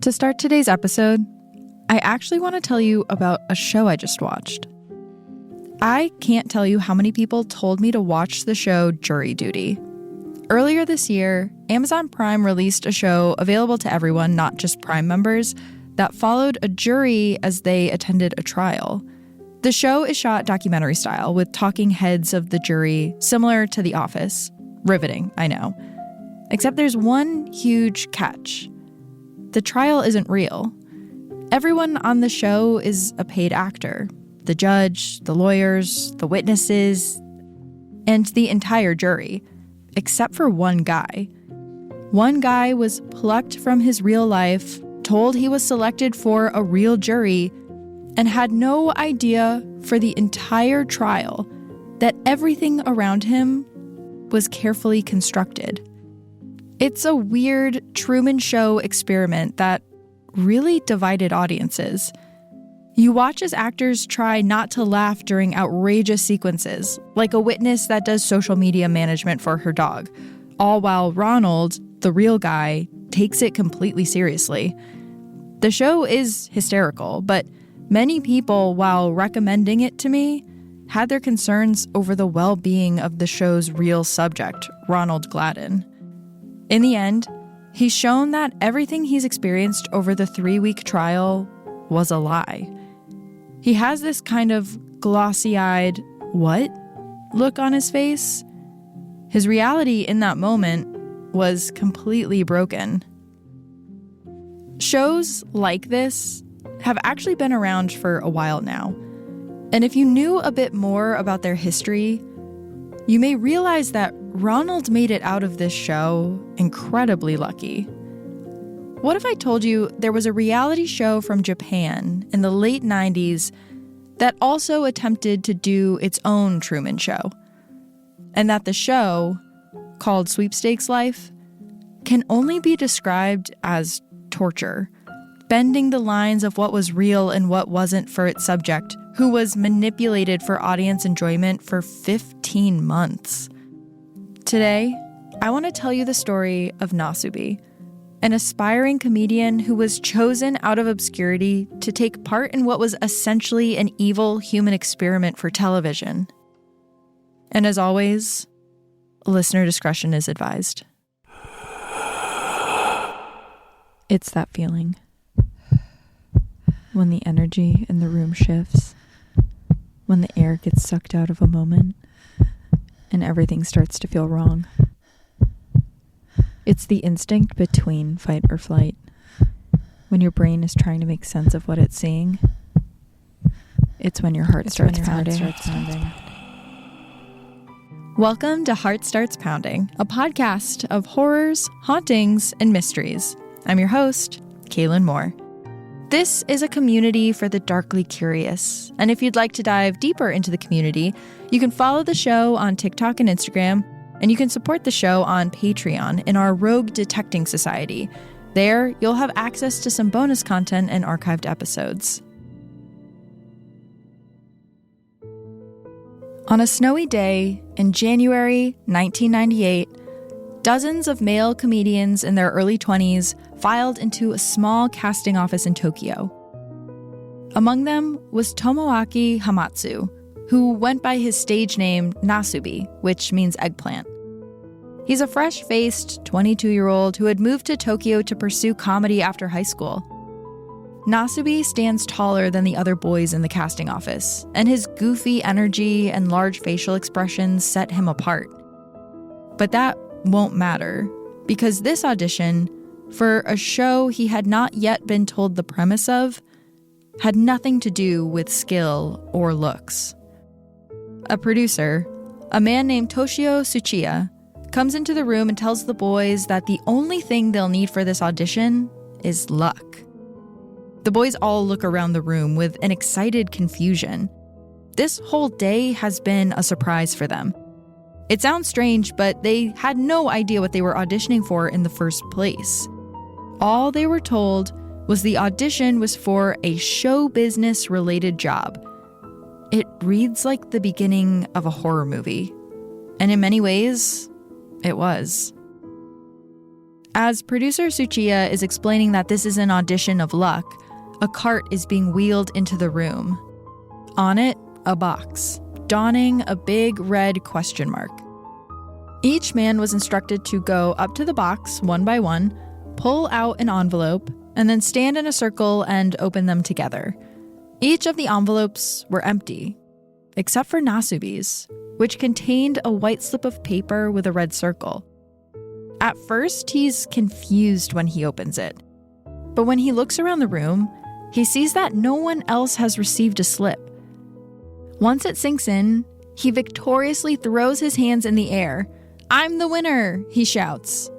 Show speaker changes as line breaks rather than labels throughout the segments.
To start today's episode, I actually want to tell you about a show I just watched. I can't tell you how many people told me to watch the show Jury Duty. Earlier this year, Amazon Prime released a show available to everyone, not just Prime members, that followed a jury as they attended a trial. The show is shot documentary style with talking heads of the jury, similar to The Office. Riveting, I know. Except there's one huge catch. The trial isn't real. Everyone on the show is a paid actor. The judge, the lawyers, the witnesses, and the entire jury, except for one guy. One guy was plucked from his real life, told he was selected for a real jury, and had no idea for the entire trial that everything around him was carefully constructed. It's a weird Truman Show experiment that really divided audiences. You watch as actors try not to laugh during outrageous sequences, like a witness that does social media management for her dog, all while Ronald, the real guy, takes it completely seriously. The show is hysterical, but many people, while recommending it to me, had their concerns over the well-being of the show's real subject, Ronald Gladden. In the end, he's shown that everything he's experienced over the 3-week trial was a lie. He has this kind of glossy-eyed, "what?" look on his face. His reality in that moment was completely broken. Shows like this have actually been around for a while now. And if you knew a bit more about their history, you may realize that Ronald made it out of this show incredibly lucky. What if I told you there was a reality show from Japan in the late 90s that also attempted to do its own Truman Show? And that the show, called Sweepstakes Life, can only be described as torture, bending the lines of what was real and what wasn't for its subject, who was manipulated for audience enjoyment for 15 months. Today, I want to tell you the story of Nasubi, an aspiring comedian who was chosen out of obscurity to take part in what was essentially an evil human experiment for television. And as always, listener discretion is advised. It's that feeling when the energy in the room shifts, when the air gets sucked out of a moment, and everything starts to feel wrong. It's the instinct between fight or flight, when your brain is trying to make sense of what it's seeing. It's when your heart starts pounding. Welcome to Heart Starts Pounding, a podcast of horrors, hauntings, and mysteries. I'm your host, Kaylin Moore. This is a community for the darkly curious, and if you'd like to dive deeper into the community, you can follow the show on TikTok and Instagram, and you can support the show on Patreon in our Rogue Detecting Society. There, you'll have access to some bonus content and archived episodes. On a snowy day in January 1998, dozens of male comedians in their early 20s filed into a small casting office in Tokyo. Among them was Tomoaki Hamatsu, who went by his stage name Nasubi, which means eggplant. He's a fresh-faced 22-year-old who had moved to Tokyo to pursue comedy after high school. Nasubi stands taller than the other boys in the casting office, and his goofy energy and large facial expressions set him apart. But that won't matter, because this audition, for a show he had not yet been told the premise of, had nothing to do with skill or looks. A producer, a man named Toshio Tsuchiya, comes into the room and tells the boys that the only thing they'll need for this audition is luck. The boys all look around the room with an excited confusion. This whole day has been a surprise for them. It sounds strange, but they had no idea what they were auditioning for in the first place. All they were told was the audition was for a show business-related job. It reads like the beginning of a horror movie. And in many ways, it was. As producer Tsuchiya is explaining that this is an audition of luck, a cart is being wheeled into the room. On it, a box, donning a big red question mark. Each man was instructed to go up to the box one by one, pull out an envelope, and then stand in a circle and open them together. Each of the envelopes were empty, except for Nasubi's, which contained a white slip of paper with a red circle. At first, he's confused when he opens it. But when he looks around the room, he sees that no one else has received a slip. Once it sinks in, he victoriously throws his hands in the air. "I'm the winner," he shouts.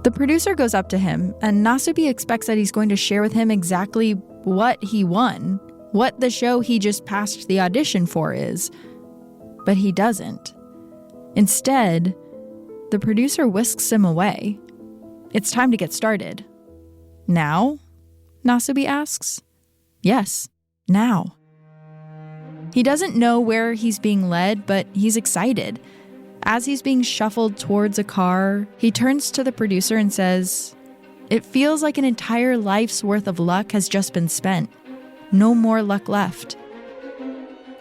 The producer goes up to him, and Nasubi expects that he's going to share with him exactly what he won, what the show he just passed the audition for is. But he doesn't. Instead, the producer whisks him away. It's time to get started. Now? Nasubi asks. Yes, now. He doesn't know where he's being led, but he's excited. As he's being shuffled towards a car, he turns to the producer and says, "It feels like an entire life's worth of luck has just been spent. No more luck left."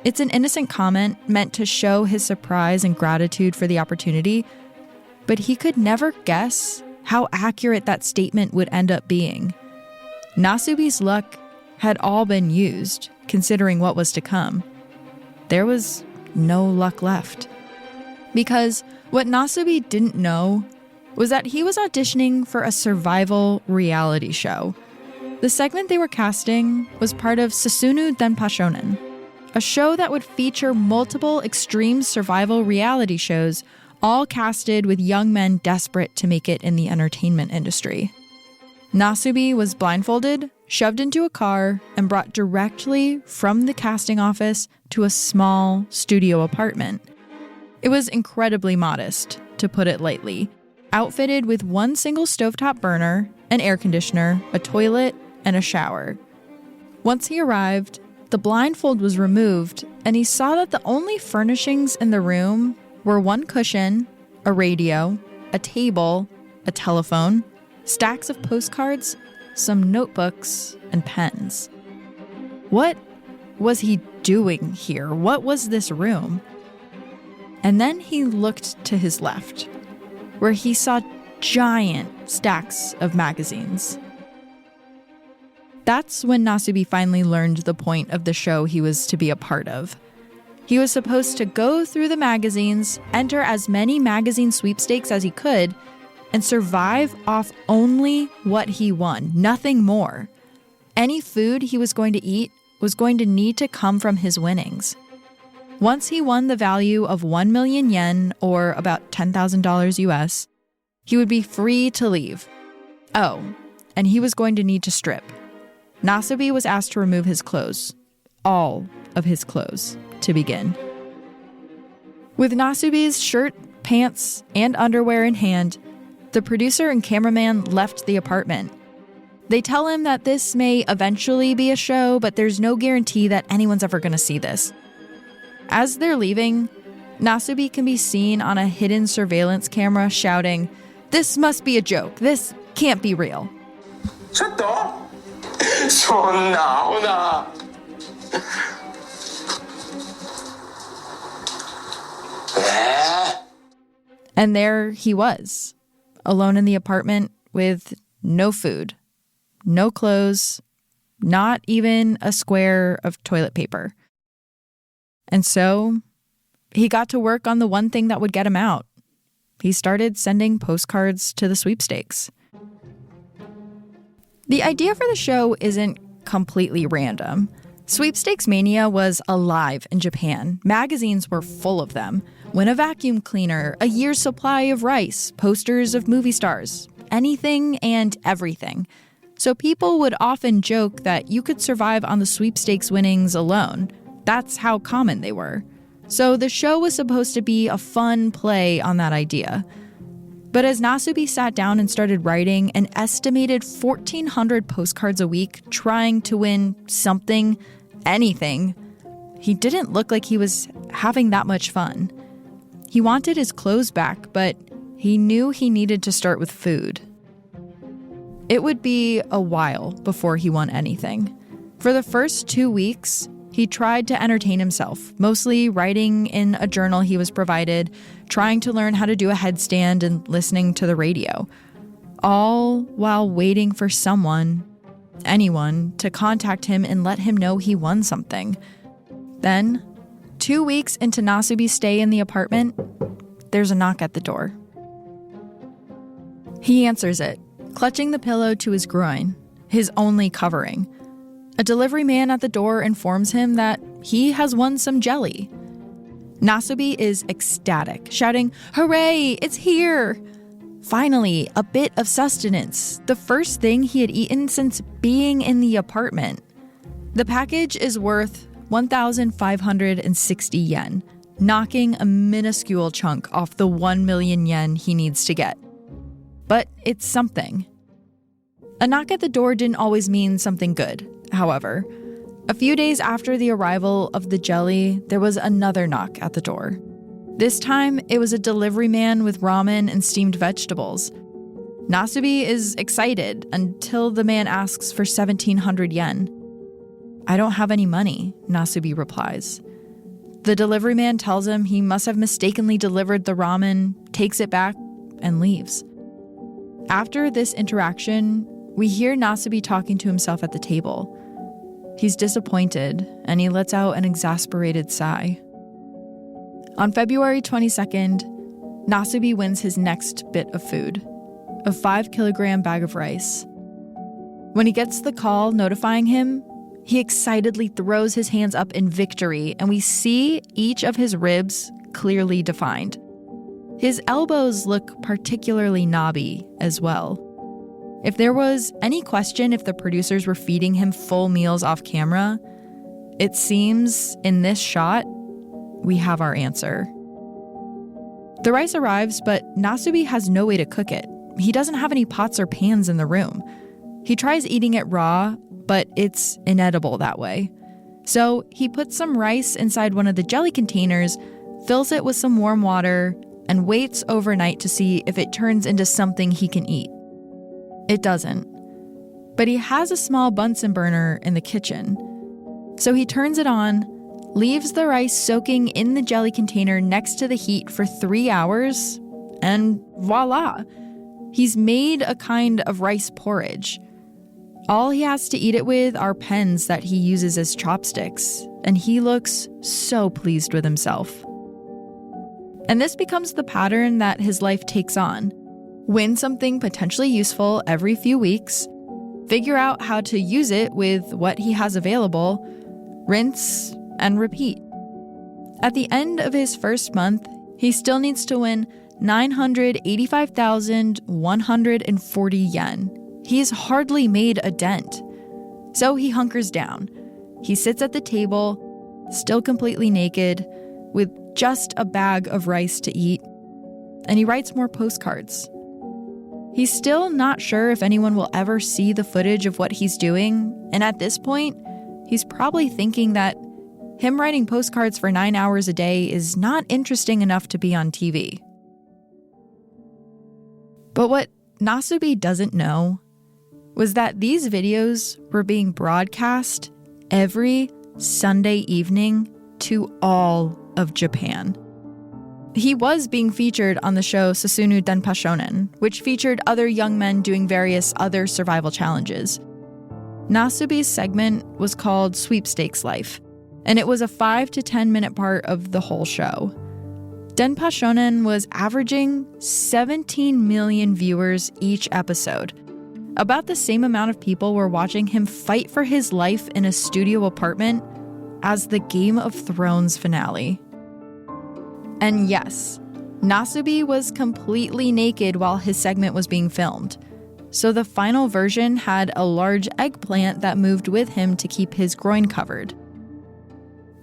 It's an innocent comment meant to show his surprise and gratitude for the opportunity, but he could never guess how accurate that statement would end up being. Nasubi's luck had all been used, considering what was to come. There was no luck left. Because what Nasubi didn't know was that he was auditioning for a survival reality show. The segment they were casting was part of Susunu Denpa Shonen, a show that would feature multiple extreme survival reality shows, all casted with young men desperate to make it in the entertainment industry. Nasubi was blindfolded, shoved into a car, and brought directly from the casting office to a small studio apartment. It was incredibly modest, to put it lightly, outfitted with one single stovetop burner, an air conditioner, a toilet, and a shower. Once he arrived, the blindfold was removed, and he saw that the only furnishings in the room were one cushion, a radio, a table, a telephone, stacks of postcards, some notebooks, and pens. What was he doing here? What was this room? And then he looked to his left, where he saw giant stacks of magazines. That's when Nasubi finally learned the point of the show he was to be a part of. He was supposed to go through the magazines, enter as many magazine sweepstakes as he could, and survive off only what he won, nothing more. Any food he was going to eat was going to need to come from his winnings. Once he won the value of 1 million yen, or about $10,000 US, he would be free to leave. Oh, and he was going to need to strip. Nasubi was asked to remove his clothes, all of his clothes, to begin. With Nasubi's shirt, pants, and underwear in hand, the producer and cameraman left the apartment. They tell him that this may eventually be a show, but there's no guarantee that anyone's ever going to see this. As they're leaving, Nasubi can be seen on a hidden surveillance camera shouting, "This must be a joke. This can't be real." And there he was, alone in the apartment with no food, no clothes, not even a square of toilet paper. And so he got to work on the one thing that would get him out. He started sending postcards to the sweepstakes. The idea for the show isn't completely random. Sweepstakes mania was alive in Japan. Magazines were full of them. Win a vacuum cleaner, a year's supply of rice, posters of movie stars, anything and everything. So people would often joke that you could survive on the sweepstakes winnings alone. That's how common they were. So the show was supposed to be a fun play on that idea. But as Nasubi sat down and started writing an estimated 1,400 postcards a week, trying to win something, anything, he didn't look like he was having that much fun. He wanted his clothes back, but he knew he needed to start with food. It would be a while before he won anything. For the first 2 weeks, he tried to entertain himself, mostly writing in a journal he was provided, trying to learn how to do a headstand and listening to the radio, all while waiting for someone, anyone, to contact him and let him know he won something. Then, 2 weeks into Nasubi's stay in the apartment, there's a knock at the door. He answers it, clutching the pillow to his groin, his only covering. A delivery man at the door informs him that he has won some jelly. Nasubi is ecstatic, shouting, "Hooray, it's here!" Finally, a bit of sustenance, the first thing he had eaten since being in the apartment. The package is worth 1,560 yen, knocking a minuscule chunk off the 1 million yen he needs to get. But it's something. A knock at the door didn't always mean something good, however. A few days after the arrival of the jelly, there was another knock at the door. This time, it was a delivery man with ramen and steamed vegetables. Nasubi is excited until the man asks for 1,700 yen. "I don't have any money," Nasubi replies. The delivery man tells him he must have mistakenly delivered the ramen, takes it back, and leaves. After this interaction, we hear Nasubi talking to himself at the table. He's disappointed, and he lets out an exasperated sigh. On February 22nd, Nasubi wins his next bit of food, a 5-kilogram bag of rice. When he gets the call notifying him, he excitedly throws his hands up in victory, and we see each of his ribs clearly defined. His elbows look particularly knobby as well. If there was any question if the producers were feeding him full meals off camera, it seems in this shot, we have our answer. The rice arrives, but Nasubi has no way to cook it. He doesn't have any pots or pans in the room. He tries eating it raw, but it's inedible that way. So he puts some rice inside one of the jelly containers, fills it with some warm water, and waits overnight to see if it turns into something he can eat. It doesn't. But he has a small Bunsen burner in the kitchen. So he turns it on, leaves the rice soaking in the jelly container next to the heat for 3 hours, and voila! He's made a kind of rice porridge. All he has to eat it with are pens that he uses as chopsticks, and he looks so pleased with himself. And this becomes the pattern that his life takes on. Win something potentially useful every few weeks, figure out how to use it with what he has available, rinse, and repeat. At the end of his first month, he still needs to win 985,140 yen. He's hardly made a dent. So he hunkers down. He sits at the table, still completely naked, with just a bag of rice to eat, and he writes more postcards. He's still not sure if anyone will ever see the footage of what he's doing, and at this point, he's probably thinking that him writing postcards for 9 hours a day is not interesting enough to be on TV. But what Nasubi doesn't know was that these videos were being broadcast every Sunday evening to all of Japan. He was being featured on the show Susunu Denpa Shonen, which featured other young men doing various other survival challenges. Nasubi's segment was called Sweepstakes Life, and it was a 5 to 10 minute part of the whole show. Denpa Shonen was averaging 17 million viewers each episode. About the same amount of people were watching him fight for his life in a studio apartment as the Game of Thrones finale. And yes, Nasubi was completely naked while his segment was being filmed. So the final version had a large eggplant that moved with him to keep his groin covered.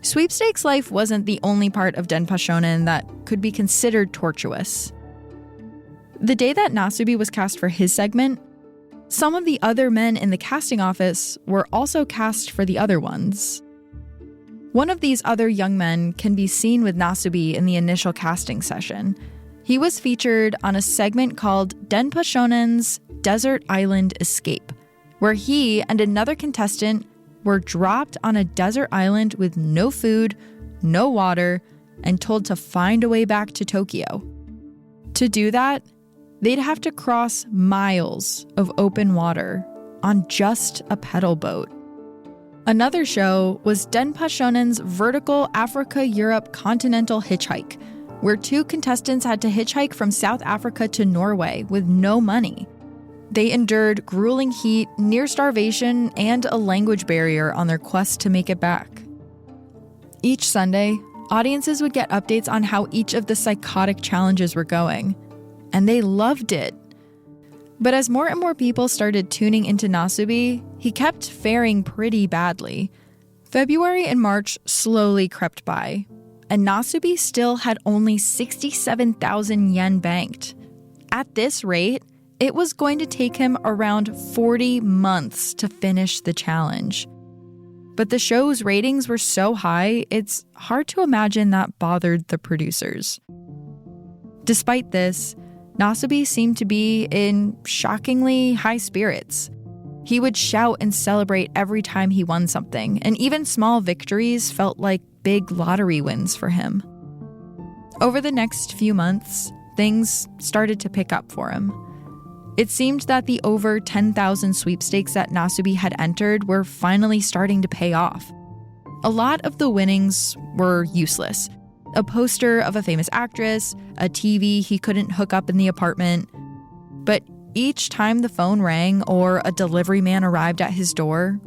Sweepstakes Life wasn't the only part of Denpa Shonen that could be considered tortuous. The day that Nasubi was cast for his segment, some of the other men in the casting office were also cast for the other ones. One of these other young men can be seen with Nasubi in the initial casting session. He was featured on a segment called Denpa Shonen's Desert Island Escape, where he and another contestant were dropped on a desert island with no food, no water, and told to find a way back to Tokyo. To do that, they'd have to cross miles of open water on just a pedal boat. Another show was Denpa Shonen's Vertical Africa-Europe Continental Hitchhike, where two contestants had to hitchhike from South Africa to Norway with no money. They endured grueling heat, near starvation, and a language barrier on their quest to make it back. Each Sunday, audiences would get updates on how each of the psychotic challenges were going, and they loved it. But as more and more people started tuning into Nasubi, he kept faring pretty badly. February and March slowly crept by, and Nasubi still had only 67,000 yen banked. At this rate, it was going to take him around 40 months to finish the challenge. But the show's ratings were so high, it's hard to imagine that bothered the producers. Despite this, Nasubi seemed to be in shockingly high spirits. He would shout and celebrate every time he won something, and even small victories felt like big lottery wins for him. Over the next few months, things started to pick up for him. It seemed that the over 10,000 sweepstakes that Nasubi had entered were finally starting to pay off. A lot of the winnings were useless. A poster of a famous actress, a TV he couldn't hook up in the apartment. But each time the phone rang or a delivery man arrived at his door,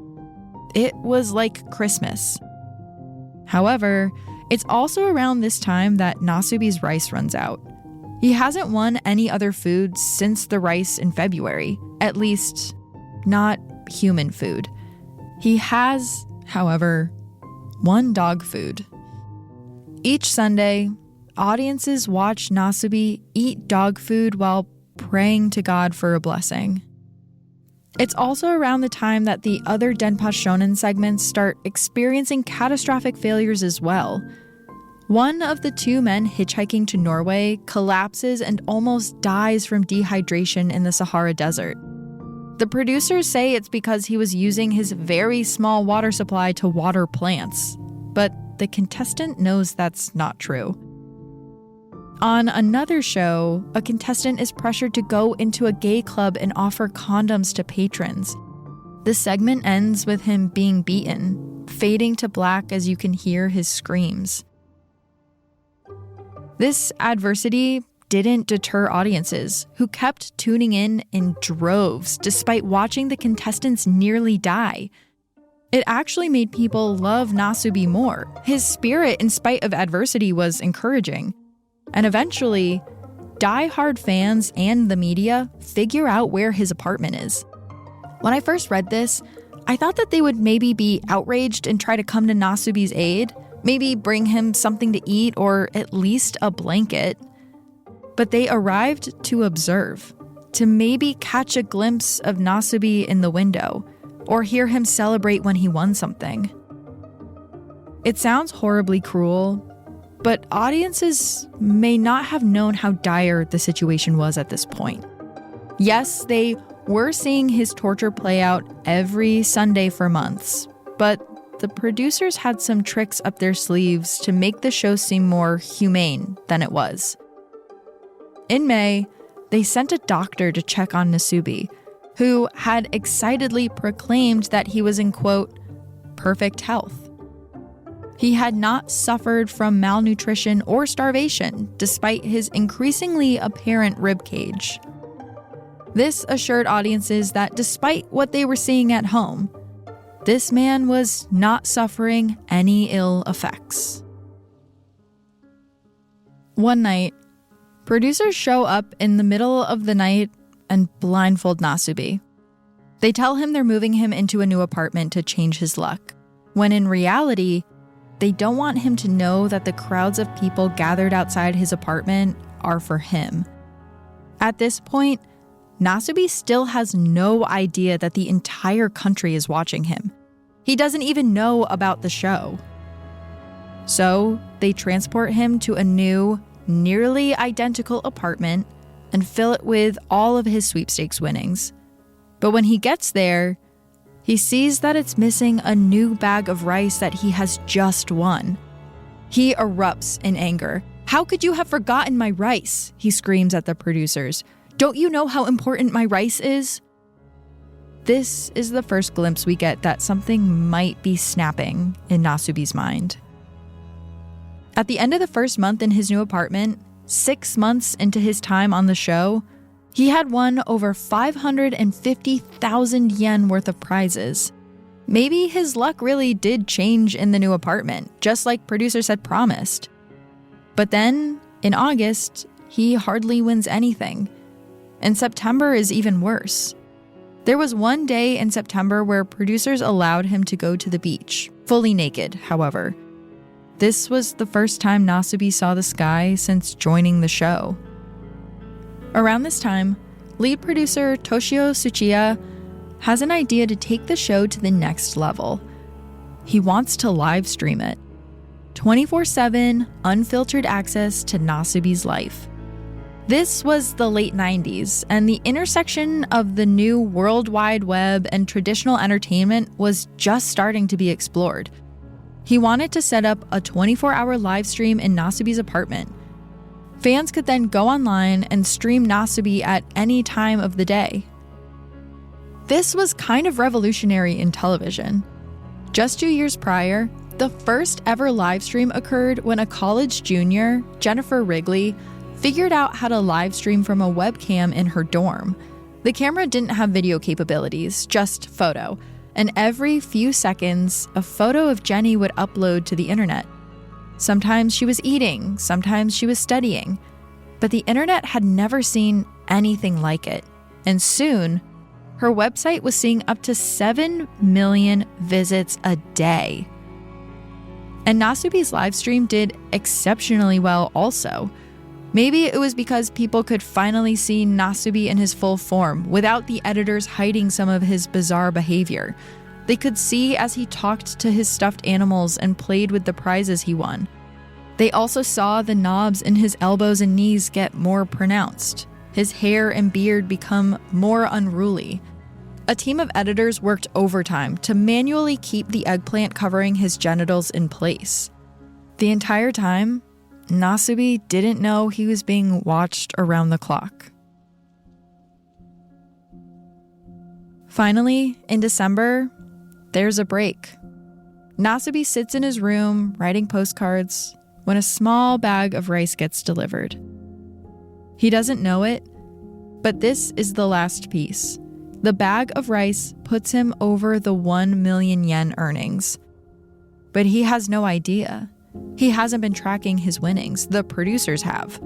it was like Christmas. However, it's also around this time that Nasubi's rice runs out. He hasn't won any other food since the rice in February, at least not human food. He has, however, won dog food. Each Sunday, audiences watch Nasubi eat dog food while praying to God for a blessing. It's also around the time that the other Denpa Shonen segments start experiencing catastrophic failures as well. One of the two men hitchhiking to Norway collapses and almost dies from dehydration in the Sahara Desert. The producers say it's because he was using his very small water supply to water plants, but the contestant knows that's not true. On another show, a contestant is pressured to go into a gay club and offer condoms to patrons. The segment ends with him being beaten, fading to black as you can hear his screams. This adversity didn't deter audiences, who kept tuning in droves despite watching the contestants nearly die. It actually made people love Nasubi more. His spirit, in spite of adversity, was encouraging. And eventually, die-hard fans and the media figure out where his apartment is. When I first read this, I thought that they would maybe be outraged and try to come to Nasubi's aid, maybe bring him something to eat or at least a blanket. But they arrived to observe, to maybe catch a glimpse of Nasubi in the window, or hear him celebrate when he won something. It sounds horribly cruel, but audiences may not have known how dire the situation was at this point. Yes, they were seeing his torture play out every Sunday for months, but the producers had some tricks up their sleeves to make the show seem more humane than it was. In May, they sent a doctor to check on Nasubi, who had excitedly proclaimed that he was in, quote, perfect health. He had not suffered from malnutrition or starvation, despite his increasingly apparent ribcage. This assured audiences that despite what they were seeing at home, this man was not suffering any ill effects. One night, producers show up in the middle of the night and blindfold Nasubi. They tell him they're moving him into a new apartment to change his luck, when in reality, they don't want him to know that the crowds of people gathered outside his apartment are for him. At this point, Nasubi still has no idea that the entire country is watching him. He doesn't even know about the show. So they transport him to a new, nearly identical apartment and fill it with all of his sweepstakes winnings. But when he gets there, he sees that it's missing a new bag of rice that he has just won. He erupts in anger. "How could you have forgotten my rice?" he screams at the producers. "Don't you know how important my rice is?" This is the first glimpse we get that something might be snapping in Nasubi's mind. At the end of the first month in his new apartment, 6 months into his time on the show, he had won over 550,000 yen worth of prizes. Maybe his luck really did change in the new apartment, just like producers had promised. But then, in August, he hardly wins anything. And September is even worse. There was one day in September where producers allowed him to go to the beach, fully naked, however. This was the first time Nasubi saw the sky since joining the show. Around this time, lead producer Toshio Tsuchiya has an idea to take the show to the next level. He wants to live stream it. 24/7, unfiltered access to Nasubi's life. This was the late 90s, and the intersection of the new World Wide Web and traditional entertainment was just starting to be explored. He wanted to set up a 24-hour live stream in Nasubi's apartment. Fans could then go online and stream Nasubi at any time of the day. This was kind of revolutionary in television. Just 2 years prior, the first ever live stream occurred when a college junior, Jennifer Wrigley, figured out how to live stream from a webcam in her dorm. The camera didn't have video capabilities, just photo. And every few seconds, a photo of Jenny would upload to the internet. Sometimes she was eating, sometimes she was studying. But the internet had never seen anything like it. And soon, her website was seeing up to 7 million visits a day. And Nasubi's live stream did exceptionally well also. Maybe it was because people could finally see Nasubi in his full form without the editors hiding some of his bizarre behavior. They could see as he talked to his stuffed animals and played with the prizes he won. They also saw the knobs in his elbows and knees get more pronounced, his hair and beard become more unruly. A team of editors worked overtime to manually keep the eggplant covering his genitals in place. The entire time, Nasubi didn't know he was being watched around the clock. Finally, in December, there's a break. Nasubi sits in his room writing postcards when a small bag of rice gets delivered. He doesn't know it, but this is the last piece. The bag of rice puts him over the 1 million yen earnings. But he has no idea. He hasn't been tracking his winnings. The producers have.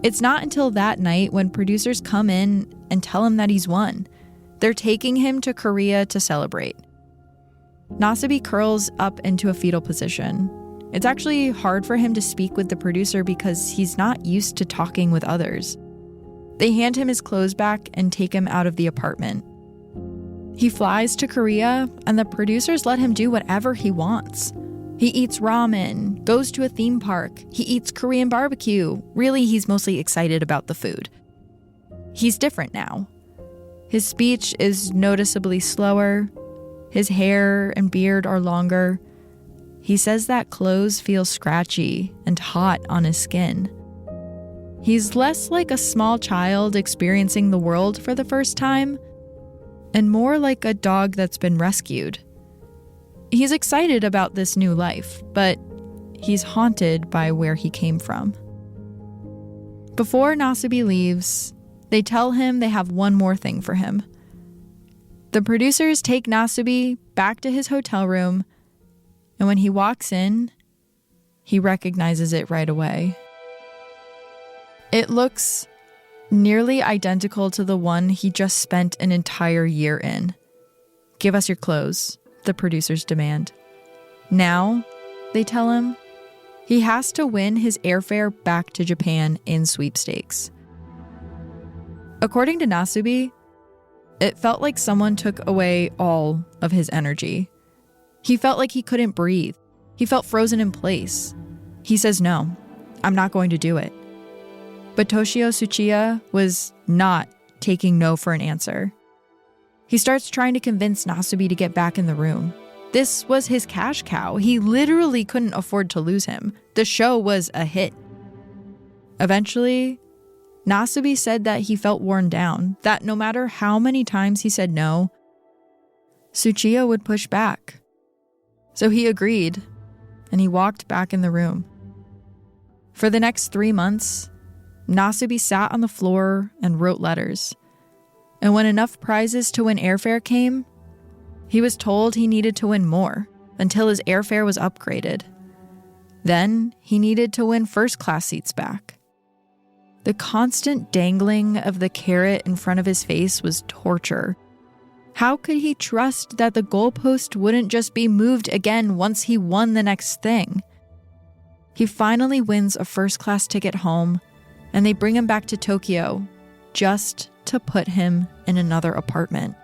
It's not until that night when producers come in and tell him that he's won. They're taking him to Korea to celebrate. Nasubi curls up into a fetal position. It's actually hard for him to speak with the producer because he's not used to talking with others. They hand him his clothes back and take him out of the apartment. He flies to Korea, and the producers let him do whatever he wants. He eats ramen, goes to a theme park, he eats Korean barbecue. Really, he's mostly excited about the food. He's different now. His speech is noticeably slower. His hair and beard are longer. He says that clothes feel scratchy and hot on his skin. He's less like a small child experiencing the world for the first time, and more like a dog that's been rescued. He's excited about this new life, but he's haunted by where he came from. Before Nasubi leaves, they tell him they have one more thing for him. The producers take Nasubi back to his hotel room, and when he walks in, he recognizes it right away. It looks nearly identical to the one he just spent an entire year in. "Give us your clothes," the producers demand. Now, they tell him, he has to win his airfare back to Japan in sweepstakes. According to Nasubi, it felt like someone took away all of his energy. He felt like he couldn't breathe. He felt frozen in place. He says, "No, I'm not going to do it." But Toshio Tsuchiya was not taking no for an answer. He starts trying to convince Nasubi to get back in the room. This was his cash cow. He literally couldn't afford to lose him. The show was a hit. Eventually, Nasubi said that he felt worn down, that no matter how many times he said no, Tsuchiya would push back. So he agreed, and he walked back in the room. For the next 3 months, Nasubi sat on the floor and wrote letters. And when enough prizes to win airfare came, he was told he needed to win more until his airfare was upgraded. Then he needed to win first-class seats back. The constant dangling of the carrot in front of his face was torture. How could he trust that the goalpost wouldn't just be moved again once he won the next thing? He finally wins a first-class ticket home, and they bring him back to Tokyo just to put him in another apartment.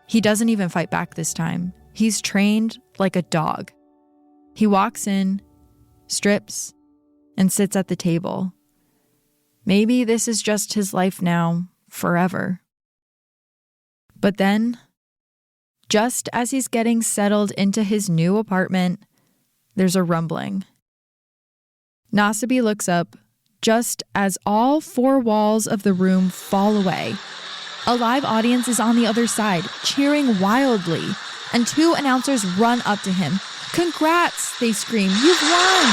He doesn't even fight back this time. He's trained like a dog. He walks in, strips, and sits at the table. Maybe this is just his life now, forever. But then, just as he's getting settled into his new apartment, there's a rumbling. Nasubi looks up just as all 4 walls of the room fall away. A live audience is on the other side, cheering wildly, and 2 announcers run up to him. "Congrats!" they scream. "You've won!"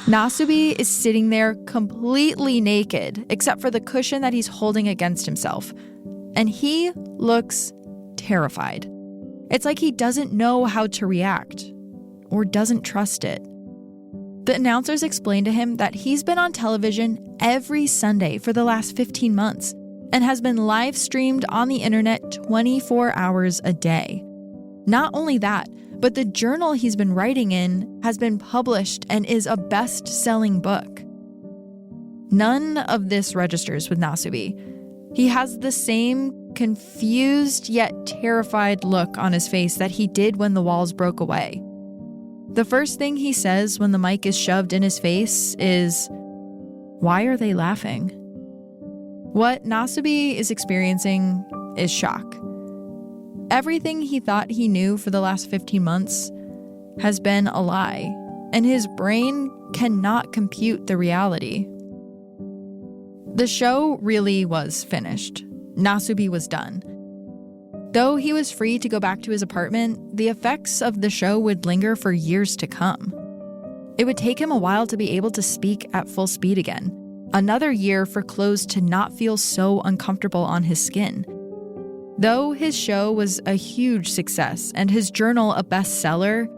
Nasubi is sitting there completely naked, except for the cushion that he's holding against himself. And he looks terrified. It's like he doesn't know how to react, or doesn't trust it. The announcers explain to him that he's been on television every Sunday for the last 15 months and has been live streamed on the internet 24 hours a day. Not only that, but the journal he's been writing in has been published and is a best-selling book. None of this registers with Nasubi. He has the same confused yet terrified look on his face that he did when the walls broke away. The first thing he says when the mic is shoved in his face is, "Why are they laughing?" What Nasubi is experiencing is shock. Everything he thought he knew for the last 15 months has been a lie, and his brain cannot compute the reality. The show really was finished. Nasubi was done. Though he was free to go back to his apartment, the effects of the show would linger for years to come. It would take him a while to be able to speak at full speed again. Another year for clothes to not feel so uncomfortable on his skin. Though his show was a huge success and his journal a bestseller,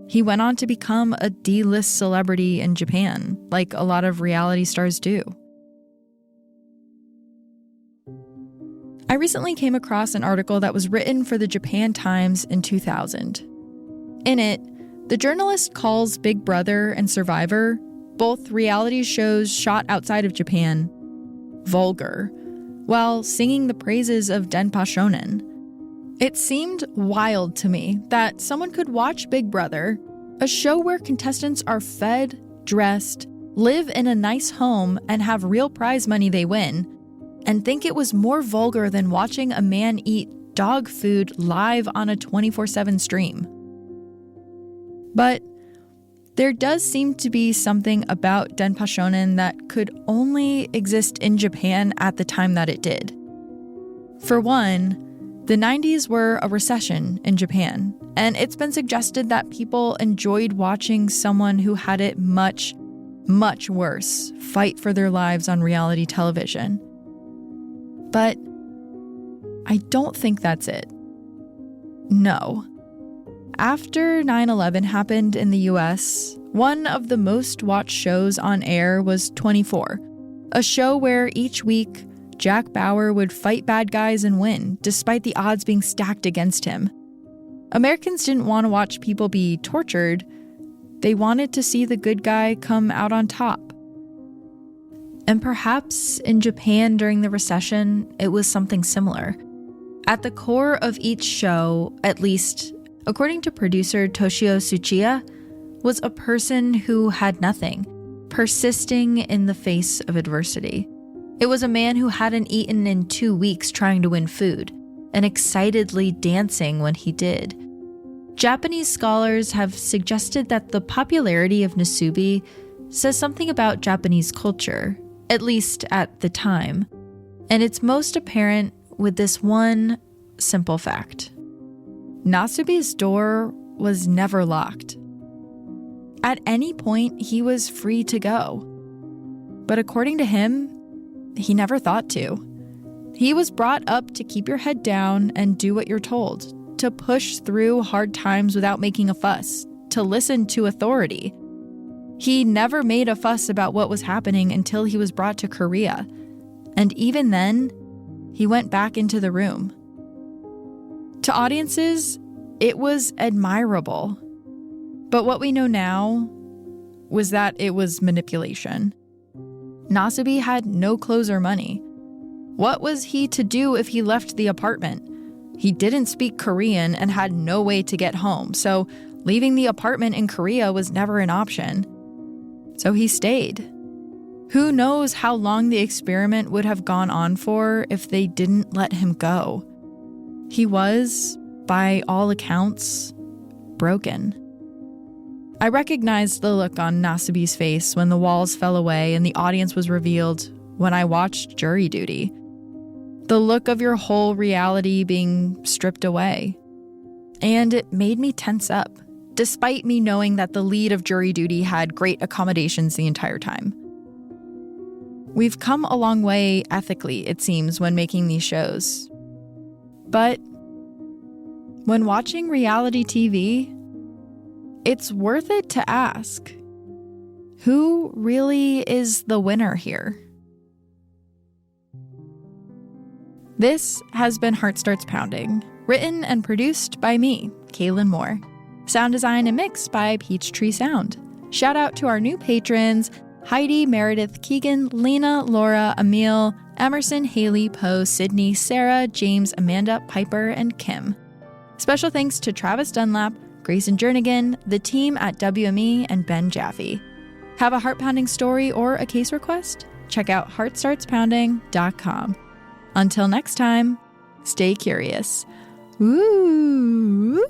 he went on to become a D-list celebrity in Japan, like a lot of reality stars do. I recently came across an article that was written for the Japan Times in 2000. In it, the journalist calls Big Brother and Survivor, both reality shows shot outside of Japan, vulgar, while singing the praises of Denpa Shonen. It seemed wild to me that someone could watch Big Brother, a show where contestants are fed, dressed, live in a nice home, and have real prize money they win, and think it was more vulgar than watching a man eat dog food live on a 24/7 stream. But there does seem to be something about Denpa Shonen that could only exist in Japan at the time that it did. For one, the 90s were a recession in Japan, and it's been suggested that people enjoyed watching someone who had it much, much worse fight for their lives on reality television. But I don't think that's it. No. After 9/11 happened in the US, one of the most watched shows on air was 24, a show where each week Jack Bauer would fight bad guys and win, despite the odds being stacked against him. Americans didn't want to watch people be tortured. They wanted to see the good guy come out on top. And perhaps in Japan during the recession, it was something similar. At the core of each show, at least according to producer Toshio Tsuchiya, was a person who had nothing, persisting in the face of adversity. It was a man who hadn't eaten in 2 weeks trying to win food, and excitedly dancing when he did. Japanese scholars have suggested that the popularity of Nasubi says something about Japanese culture, at least at the time, and it's most apparent with this one simple fact. Nasubi's door was never locked. At any point, he was free to go. But according to him, he never thought to. He was brought up to keep your head down and do what you're told, to push through hard times without making a fuss, to listen to authority. He never made a fuss about what was happening until he was brought to Korea. And even then, he went back into the room. To audiences, it was admirable. But what we know now was that it was manipulation. Nasubi had no clothes or money. What was he to do if he left the apartment? He didn't speak Korean and had no way to get home, so leaving the apartment in Korea was never an option. So he stayed. Who knows how long the experiment would have gone on for if they didn't let him go? He was, by all accounts, broken. I recognized the look on Nasubi's face when the walls fell away and the audience was revealed when I watched Jury Duty. The look of your whole reality being stripped away. And it made me tense up, despite me knowing that the lead of Jury Duty had great accommodations the entire time. We've come a long way ethically, it seems, when making these shows. But when watching reality TV, it's worth it to ask, who really is the winner here? This has been Heart Starts Pounding, written and produced by me, Kaylin Moore. Sound design and mix by Peachtree Sound. Shout out to our new patrons, Heidi, Meredith, Keegan, Lena, Laura, Emil, Emerson, Haley, Poe, Sydney, Sarah, James, Amanda, Piper, and Kim. Special thanks to Travis Dunlap, Grayson Jernigan, the team at WME, and Ben Jaffe. Have a heart-pounding story or a case request? Check out heartstartspounding.com. Until next time, stay curious. Ooh.